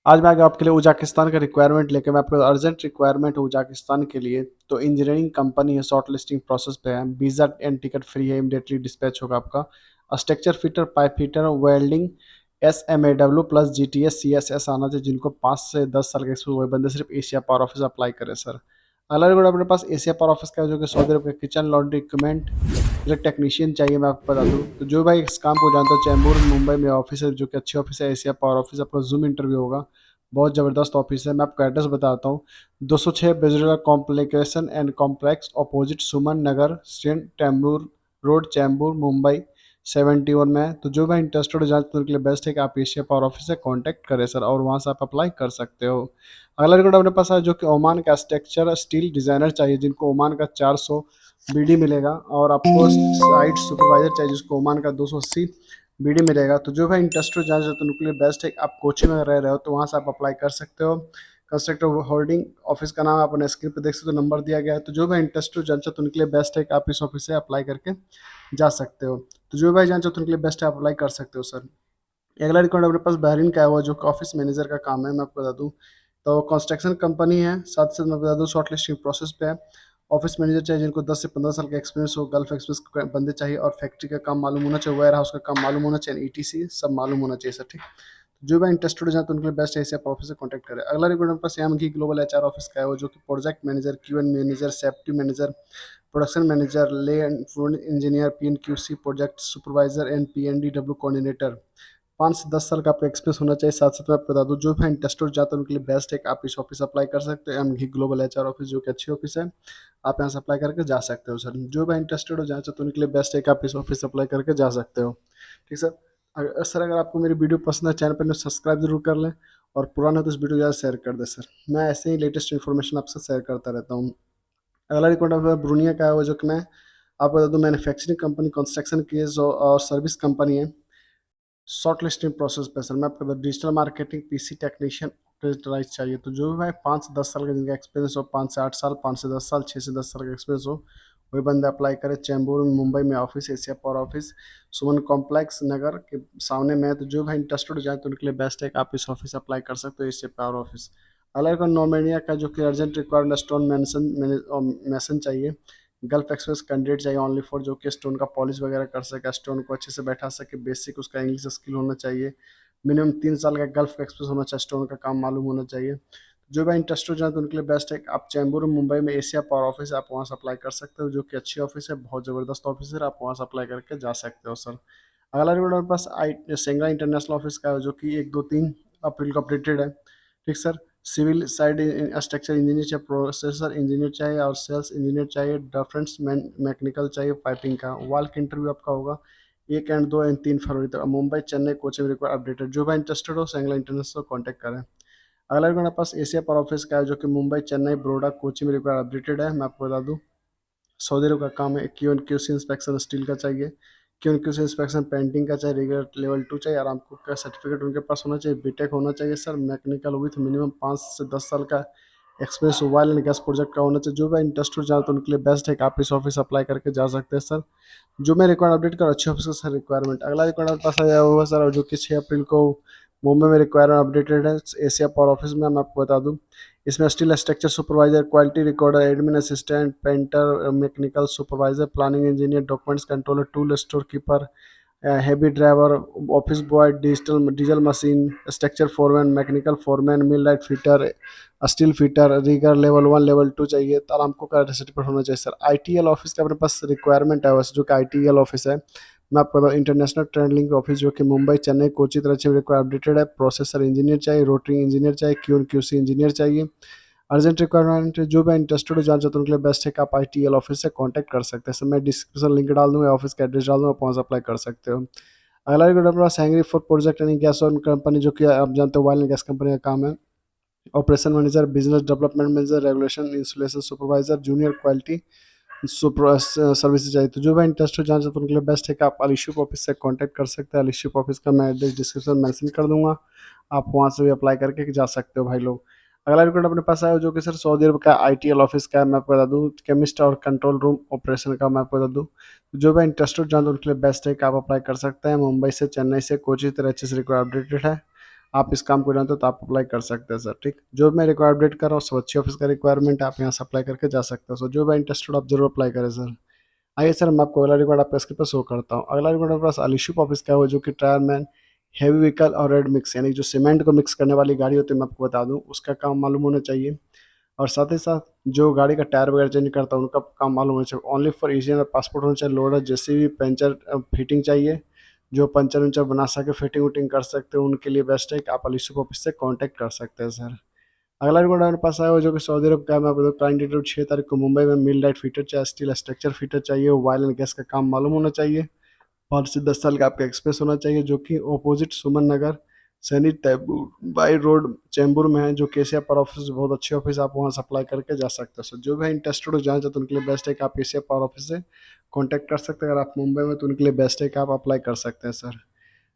आज मैं आ गया आपके लिए उज़्बेकिस्तान का रिक्वायरमेंट लेके। मैं आपको अर्जेंट रिक्वायरमेंट है उज़्बेकिस्तान के लिए। तो इंजीनियरिंग कंपनी है, शॉर्ट लिस्टिंग प्रोसेस पे है, वीज़ा एंड टिकट फ्री है, इमीडिएटली डिस्पैच होगा आपका। Structure fitter, pipe fitter, welding, SMAW plus GTS CSS आना चाहिए। जिनको 5 से 10 साल का एक्सपीरियंस, वही बंदे सिर्फ एशिया पावर ऑफिस अप्लाई करें सर। अगला रिक्वायरमेंट अपने पास एशिया पावर ऑफिस का है, जो कि सऊदी अरब का किचन लॉन्ड्री इक्विपमेंट टेक्नीशियन चाहिए। मैं आपको बता दूं तो जो भाई इस काम को जानता है, चैम्बूर मुंबई में ऑफिस है, जो कि अच्छी ऑफिस है, एशिया पावर ऑफिस। आपका जूम इंटरव्यू होगा, बहुत ज़बरदस्त ऑफिस है। मैं आपको एड्रेस बताता हूँ। 206 Bijla complication and complex, opposite Suman Nagar, सेंट टैम्बूर रोड, चैम्बूर, मुंबई 71 में है। तो जो भाई इंटरेस्टेड हो जाते हैं उनके लिए बेस्ट है कि आप एशिया पावर ऑफिस से कांटेक्ट करें सर, और वहाँ से आप अप्लाई कर सकते हो। अगला रिकॉर्ड अपने पास है, जो कि ओमान का स्ट्रक्चर स्टील डिजाइनर चाहिए, जिनको ओमान का 400 BD मिलेगा। और आपको साइट सुपरवाइजर चाहिए, जिसको ओमान का 280 BD मिलेगा। तो जो भाई इंटरेस्टेड जाना चाहते हैं उनके लिए बेस्ट है। आप कोची में रह रहे हो तो वहाँ से आप अप्लाई कर सकते हो। कंस्ट्रक्टर होल्डिंग ऑफिस का नाम आप अपने स्क्रीन पर देख सकते हो, नंबर दिया गया है। तो जो भाई इंटरेस्टेड जाना चाहते हैं उनके लिए बेस्ट है कि आप इस ऑफिस से अप्लाई करके जा सकते हो। तो जो भाई जाना चाहते हैं उनके लिए बेस्ट है, आप अप्लाई कर सकते हो सर। अगला रिकॉर्ड अपने पास बहरीन का है, वो जो ऑफिस मैनेजर का काम है। मैं आपको बता दूं तो कंस्ट्रक्शन कंपनी है, साथ साथ मैं बता दूं शॉर्ट लिस्टिंग प्रोसेस पे है। ऑफिस मैनेजर चाहिए जिनको 10 से 15 साल का एक्सपीरियंस हो, गल्फ एक्सपीरियंस बंदे चाहिए, और फैक्ट्री का काम मालूम होना चाहिए, वेयर हाउस का काम मालूम होना चाहिए, ETC सब मालूम होना चाहिए सर, ठीक। जो भी इंटरेस्टेड हो जाए तो उनके लिए बेस्ट है इसे आप ऑफिस से कॉन्टैक्ट करें। अगला रिक्वायरमेंट मेरे पास एम की ग्लोबल HR ऑफिस का है, वो जो कि project manager, QN manager, safety manager, production manager, ले and food engineer, PNQC project supervisor and PNDW coordinator. 5 से 10 साल का आपका एक्सपीरियंस होना चाहिए। साथ साथ मैं आपको बता दूं जो भी इंटरेस्टेड जाता है उनके लिए बेस्ट है कि आप इस ऑफिस अप्लाई कर सकते हो, एम घी ग्लोबल HR ऑफिस, जो कि अच्छी ऑफिस है। आप यहाँ से अप्लाई करके जा सकते हो सर। जो भी इंटरेस्टेड हो जाना चाहते हो उनके लिए बेस्ट है कि आप इस ऑफिस अप्लाई करके जा सकते हो, ठीक सर। अगर आपको मेरी वीडियो पसंद है, चैनल पर सब्सक्राइब जरूर कर लें, और पुराना तो इस वीडियो ज़्यादा शेयर कर दें सर। मैं ऐसे ही लेटेस्ट इन्फॉर्मेशन आपसे शेयर करता रहता हूँ। अगला रिकॉर्ड ब्रुनिया का है, वो जो कि मैं आपको बता दूँ मैन्युफैक्चरिंग कंपनी, कंस्ट्रक्शन की और सर्विस कंपनी है। शॉर्ट लिस्टिंग प्रोसेस पे सर। मैं आपको डिजिटल मार्केटिंग, PC टेक्नीशियन ऑपरेटराइज चाहिए। तो जो भी भाई 5 से 10 साल का जिनका एक्सपीरियंस हो, 5 से 8 साल, 5 से 10 साल, 6 से 10 साल का एक्सपीरियंस हो, वही बंदे अप्लाई करें। चैम्बूर मुंबई में ऑफिस, एशिया पावर ऑफिस सुमन कॉम्प्लेक्स नगर के सामने में है। तो जो भाई इंटरेस्टेड हो जाए तो उनके लिए बेस्ट है कि आप इस ऑफिस अप्लाई कर सकते हो, एशिया पावर ऑफिस। अलग नोमेनिया का, जो कि अर्जेंट रिक्वायरमेंट स्टोन मैसन चाहिए। गल्फ एक्सप्रेस कैंडिडेट चाहिए ओनली फॉर, जो कि स्टोन का पॉलिश वगैरह कर सके, स्टोन को अच्छे से बैठा सके, बेसिक उसका इंग्लिश स्किल होना चाहिए। मिनिमम 3 साल का गल्फ एक्सप्रेस होना चाहिए, स्टोन का काम मालूम होना चाहिए। जो भी इंटरेस्ट हो जाए तो उनके लिए बेस्ट है। आप चैम्बूर मुंबई में एशिया पावर ऑफिस है, आप वहाँ से अप्लाई कर सकते हो, जो कि अच्छी ऑफिस है, बहुत ज़बरदस्त ऑफिस है, आप वहाँ से अप्लाई करके जा सकते हो सर। अगला रिकॉर्ड हमारे पास सेंगा इंटरनेशनल ऑफिस का है, जो कि 1, 2, 3 अप्रैल को अपडेटेड है, ठीक sir. Civil side structure engineer चाहिए, प्रोसेसर इंजीनियर चाहिए, और सेल्स इंजीनियर चाहिए, डिफरेंस मैकेनिकल चाहिए, पाइपिंग का। वाल का इंटरव्यू आपका होगा 1, 2 और 3 फरवरी तक, Mumbai, Chennai, coaching require updated. जो भी इंटरेस्टेड हो सेंगला इंटरनेशनल कॉन्टैक्ट करें। अगला हमारे पास एशिया पर ऑफिस का है, जो कि मुंबई, चेन्नई, बड़ौदा, कोची में रिक्वायर अपडेटेड है। मैं आपको बता दूं सऊदी अरब का काम है। QNQC इंस्पेक्शन स्टील का चाहिए, QNQC इंस्पेक्शन पेंटिंग का चाहिए, रेगुलर लेवल 2 चाहिए, और आपको का सर्टिफिकेट उनके पास होना चाहिए, बीटेक होना चाहिए सर, मैकेनिकल विथ मिनिमम 5 से 10 साल का experience, oil and gas project का होना चाहिए। जो भी इंटरेस्ट हो जाए तो उनके लिए बेस्ट है कि आप इस ऑफिस अप्लाई करके जा सकते हैं सर। जो मैं रिक्वायर्ड अपडेट कर अच्छे ऑफिस का सर रिक्वायरमेंट। अगला रिक्वायरमेंट पास आया हुआ सर, जो कि 6 अप्रैल को मुंबई में रिक्वायरमेंट अपडेटेड है, एशिया पावर ऑफिस में। मैं आपको बता दूं इसमें steel structure supervisor, quality recorder, admin assistant, painter, mechanical supervisor, planning engineer, documents controller, tool store keeper, heavy driver, office boy, diesel machine, structure foreman, mechanical foreman, mill light fitter, steel fitter, rigger level 1 level 2 चाहिए। तो Aramco का certificate होना चाहिए sir. ITL office का अपने पास requirement है वैसे, जो कि ITL ऑफिस है। मैं आपको बताऊँ इंटरनेशनल ट्रेड लिंक ऑफिस, जो कि मुंबई, चेन्नई, कोची, तरह रिक्वायर अपडेटेड है। प्रोसेसर इंजीनियर चाहिए, रोटरी इंजीनियर चाहिए, QNQC इंजीनियर चाहिए। अर्जेंट रिक्वायरमेंट जो भी इंटरेस्टेड हो जाना चाहते हैं उनके लिए बेस्ट है कि आप ITL ऑफिस से कांटेक्ट कर सकते हैं सर। मैं डिस्क्रिप्शन लिंक डाल दूंगा, ऑफिस का एड्रेस डाल दूंगा, आप वहाँ से अप्लाई कर सकते हो। अगला रिक्वायरमेंट अपना सैंगरी फूड प्रोजेक्ट यानी गैस और कंपनी, जो कि आप जानते हो ऑयल एंड गैस कंपनी का काम है। Operation manager, business development manager, regulation installation supervisor, junior quality super services चाहिए। तो जो भी इंटरेस्ट हो जाना चाहते हैं उनके लिए बेस्ट है कि आप अलीशुप ऑफिस से कांटेक्ट कर सकते हैं। अलीशुप ऑफिस का मैं एड्रेस डिस्क्रिप्शन मेंशन कर दूंगा, आप वहाँ से भी अप्लाई करके जा सकते हो भाई लोग। अगला रिक्वायरमेंट अपने पास आया जो कि सर सऊदी अरब का ITL ऑफिस का है। मैं आपको बता दूँ केमिस्ट और कंट्रोल रूम ऑपरेशन का। मैं आपको बता दूँ जो भी इंटरेस्टेड जान तो उनके लिए बेस्ट है कि आप अप्लाई कर सकते हैं। मुंबई से, चेन्नई से, कोची तरह अच्छे से रिक्वायर अपडेटेड है। आप इस काम को जानते हो तो आप अप्लाई कर सकते हैं सर, ठीक। जो मैं रिक्वायर अपडेट कर रहा हूँ सब अच्छी ऑफिस का रिक्वायरमेंट है, आप यहाँ से अप्लाई करके जा सकते हो। सो जो भी इंटरेस्टेड आप जरूर अप्लाई करें सर। आइए सर मैं आपको अगला रिकॉर्ड आपके स्क्रीन पर शो करता हूँ। अगला रिकॉर्ड मेरे पास अलीशुप ऑफिस का है, जो कि टायरमैन हैवी व्हीकल और रेड मिक्स यानी जो सीमेंट को मिक्स करने वाली गाड़ी होती है, मैं आपको बता दूँ उसका काम मालूम होना चाहिए। और साथ ही साथ जो गाड़ी का टायर वगैरह चेंज करता है उनका काम मालूम होना चाहिए। ओनली फॉर इंजीनियर पासपोर्ट होना चाहिए। लोडर जेसीबी पंचर फिटिंग चाहिए, जो पंचर उंचर बना सके, फिटिंग विटिंग कर सकते हो, उनके लिए बेस्ट है कि आप अलीशुप ऑफिस से कॉन्टैक्ट कर सकते हैं सर। अगला रिकॉर्ड हमारे पास आया हुआ जो कि सऊदी अरब का है। मैं आपको क्लाइंट डिटेल 6 तारीख को मुंबई में मिल लाइट फिटर चाहिए, स्टील स्ट्रक्चर फिटर चाहिए, ऑयल एंड गैस का काम मालूम होना चाहिए। 5 से 10 साल का आपका एक्सपीरियंस होना चाहिए, जो कि ऑपोजिट सुमन नगर सैनी तैबूर बाई रोड चैम्बूर में है, जो कि एशिया पावर ऑफिस बहुत अच्छी ऑफिस है, आप वहाँ से अप्लाई करके जा सकते हो सर। जो भी इंटरेस्टेड हो जाना चाहते हैं उनके लिए बेस्ट है कि आप एशिया पावर ऑफिस से कॉन्टैक्ट कर सकते हैं। अगर आप मुंबई में तो उनके लिए बेस्ट है कि आप अप्लाई कर सकते हैं सर।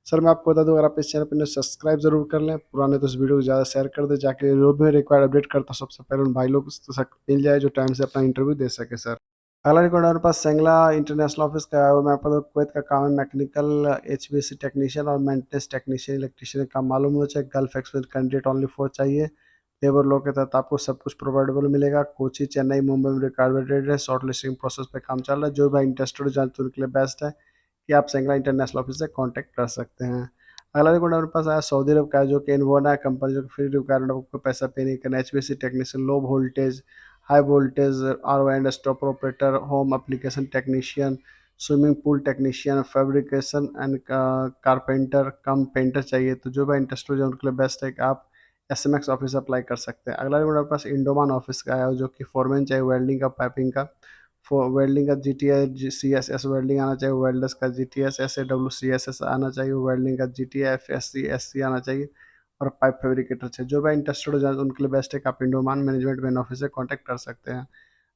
सर मैं आपको बता दूं, अगर आप इस चैनल पर सब्सक्राइब जरूर कर लें, पुराने तो इस वीडियो को ज़्यादा शेयर कर दें, जाके जो भी रिक्वायर्ड अपडेट करता हूँ सबसे पहले उन भाई लोग तक मिल जाए जो टाइम से अपना इंटरव्यू दे सके सर। अगला रिकॉर्ड हमारे पास सेंगला इंटरनेशनल ऑफिस का है। वो मैं आपको कुवैत का काम है, मैकेनिकल एचवीएसी टेक्नीशियन और मेंटेनेंस टेक्नीशियन इलेक्ट्रीशियन का मालूम होना चाहिए। गल्फ एक्सपीरियंस कैंडिडेट ओनली 4 चाहिए। लेबर लॉ के तहत आपको सब कुछ प्रोवाइडेबल मिलेगा। कोची चेन्नई मुंबई में रिक्वायर्ड है। शॉर्ट लिस्टिंग प्रोसेस पे काम चल रहा है। जो भाई इंटरेस्टेड हो जाए तो उनके लिए बेस्ट है कि आप सेंगला इंटरनेशनल ऑफिस से कॉन्टैक्ट कर सकते हैं। अगला रिकॉर्ड हमारे पास आया सऊदी अरब का है, जो कि इन्वोना कंपनी, जो कि फ्री रिक्वायरमेंट आपको पैसा पे नहीं करना। HVAC technician, low voltage high voltage R and stopper operator, home application technician, swimming pool technician, fabrication and carpenter cum painter चाहिए। तो जो भी इंटरेस्ट हो जाए उनके लिए बेस्ट है कि आप एसएमएक्स ऑफिस अप्लाई कर सकते हैं। अगला रिकॉर्ड हमारे पास इंडोमान ऑफिस का है, जो कि फोरमैन चाहिए वेल्डिंग का पाइपिंग का। वेल्डिंग का G T S C S S welding आना चाहिए, वेल्डर्स का G T S S A W C S S आना चाहिए, वेल्डिंग का G T F S C आना चाहिए, और पाइप फैब्रिकेटर से। जो भी इंटरेस्टेड हो जाए उनके लिए बेस्ट है कि आप इंडोमान मैनेजमेंट मेन ऑफिस से कॉन्टैक्ट कर सकते हैं।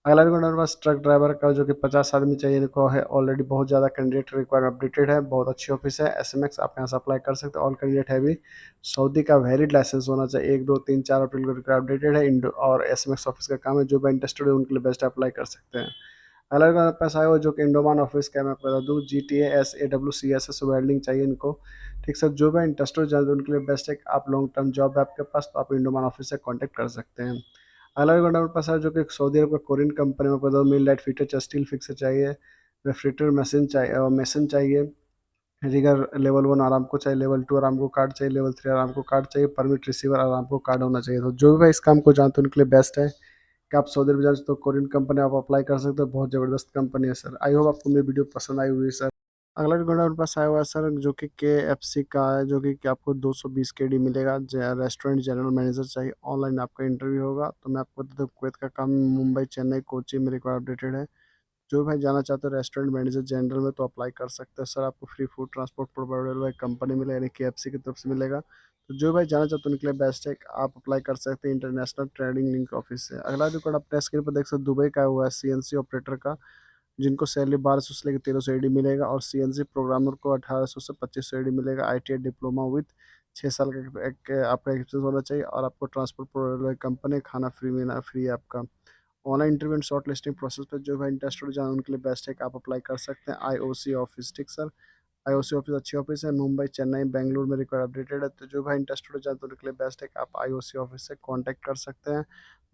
अगला रिकॉर्ड हमारे पास ट्रक ड्राइवर का, जो कि 50 आदमी चाहिए इनको है। ऑलरेडी बहुत ज़्यादा कैंडिडेट रिक्वायर अपडेटेड है, बहुत अच्छी ऑफिस है। एसएमएक्स आप यहाँ से अप्लाई कर सकते हैं। ऑल कैंडिडेट है भी सऊदी का वैलिड लाइसेंस होना चाहिए। 1 2 3 4 अप्रैल को रिक्वायर अपडेटेड है। इंडो और एसएमएक्स ऑफिस का काम है। जो भी इंटरेस्टेड है उनके लिए बेस्ट अप्लाई कर सकते हैं। अलग अलग पैसा है वो, जो कि इंडोमान ऑफिस का है। मैं आपको बता दूँ G T S A W C S S welding चाहिए इनको, ठीक सर। जो भी इंटरेस्ट हो जाए उनके लिए बेस्ट है कि आप लॉन्ग टर्म जॉब है आपके पास तो आप इंडोमान ऑफिस से कॉन्टैक्ट कर सकते हैं। अलग अलग हमारे पास है, जो कि एक सऊदी अरब का कोरियन कंपनी में बता मिल लाइट फिटर चाहिए, स्टील फिक्सर चाहिए, रेफ्रिजरेटर मशीन चाहिए, मशीन चाहिए, रिगर लेवल 1 आरामको चाहिए, लेवल 2 आरामको कार्ड चाहिए, लेवल 3 आरामको कार्ड चाहिए, परमिट रिसीवर आरामको कार्ड होना चाहिए। तो जो भी इस काम को जानते हैं उनके लिए बेस्ट है कि आप सऊदी अरब जाते तो कोरियन कंपनी आप अप्लाई कर सकते हो। बहुत ज़बरदस्त कंपनी है सर। आई होप आपको मेरी वीडियो पसंद आई हुई है सर। अगला रिकॉर्ड हमारे पास आया हुआ है सर, जो कि KFC का है, जो कि आपको 220 KD मिलेगा। रेस्टोरेंट जनरल मैनेजर चाहिए। ऑनलाइन आपका इंटरव्यू होगा। तो मैं आपको बता दूं कुवैत का काम मुंबई चेन्नई कोची में रिक्वायर अपडेटेड है। जो भाई जाना चाहते हो रेस्टोरेंट मैनेजर जनरल में तो अप्लाई कर सकते हैं सर। आपको free food transport provided by company मिलेगा, यानी KFC की तरफ से मिलेगा। तो जो भाई जाना चाहते हो उनके लिए बेस्ट है कि आप अप्लाई कर सकते हैं इंटरनेशनल ट्रेडिंग लिंक ऑफिस से। अगला रिकॉर्ड अपने स्क्रीन पर देख सकते हो, दुबई का हुआ है CNC ऑपरेटर का, जिनको सैलरी 1200 से लेकर 1300 AD मिलेगा, और CNC प्रोग्रामर को 1800 से 2500 AD मिलेगा। ITI डिप्लोमा विथ 6 साल का आपका एक्सपीरियंस होना चाहिए, और आपको ट्रांसपोर्ट प्रोवाइडर कंपनी खाना फ्री मिलना फ्री है आपका। Online interview and short listing process पे जो है इंटरेस्टेड जाए उनके लिए बेस्ट है कि आप अप्लाई कर सकते हैं IOC ऑफिस, ठीक सर। IOC ऑफिस अच्छी ऑफिस है, मुंबई चेन्नई बेंगलुरु में रिक्वायर अपडेटेड है। तो जो भाई इंटरेस्टेड हो जाए तो उनके लिए बेस्ट है कि आप IOC ऑफिस से कांटेक्ट कर सकते हैं।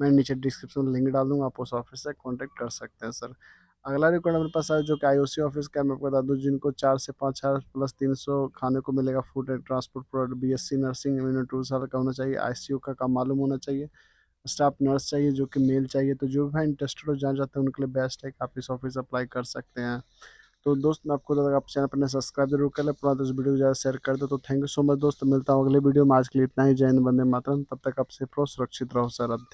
मैं नीचे डिस्क्रिप्शन में लिंक डाल दूंगा, आप उस ऑफिस से कांटेक्ट कर सकते हैं सर। अगला रिकॉर्ड मेरे पास है, जो कि IOC ऑफिस का, मैं आपको बता दूं जिनको 4 से 5 हज़ार प्लस 300 खाने को मिलेगा। Food and transport provider, BSc nursing minimum 2 साल का होना चाहिए। ICU का काम मालूम होना चाहिए। स्टाफ नर्स चाहिए, जो कि मेल चाहिए। तो जो भी इंटरेस्टेड हो जाना चाहते हैं उनके लिए बेस्ट है कि आप इस ऑफिस अप्लाई कर सकते हैं। तो दोस्त मैं आपको अगर आप चैनल पर सब्सक्राइब जरूर कर ले, पुराना तो इस वीडियो को ज़्यादा शेयर कर दो। तो थैंक यू सो मच दोस्त, मिलता हूँ अगले वीडियो में। आज के लिए इतना ही। जय हिंद, वंदे मातरम। तब तक आप सेफ रहो, सुरक्षित रहो सर। अब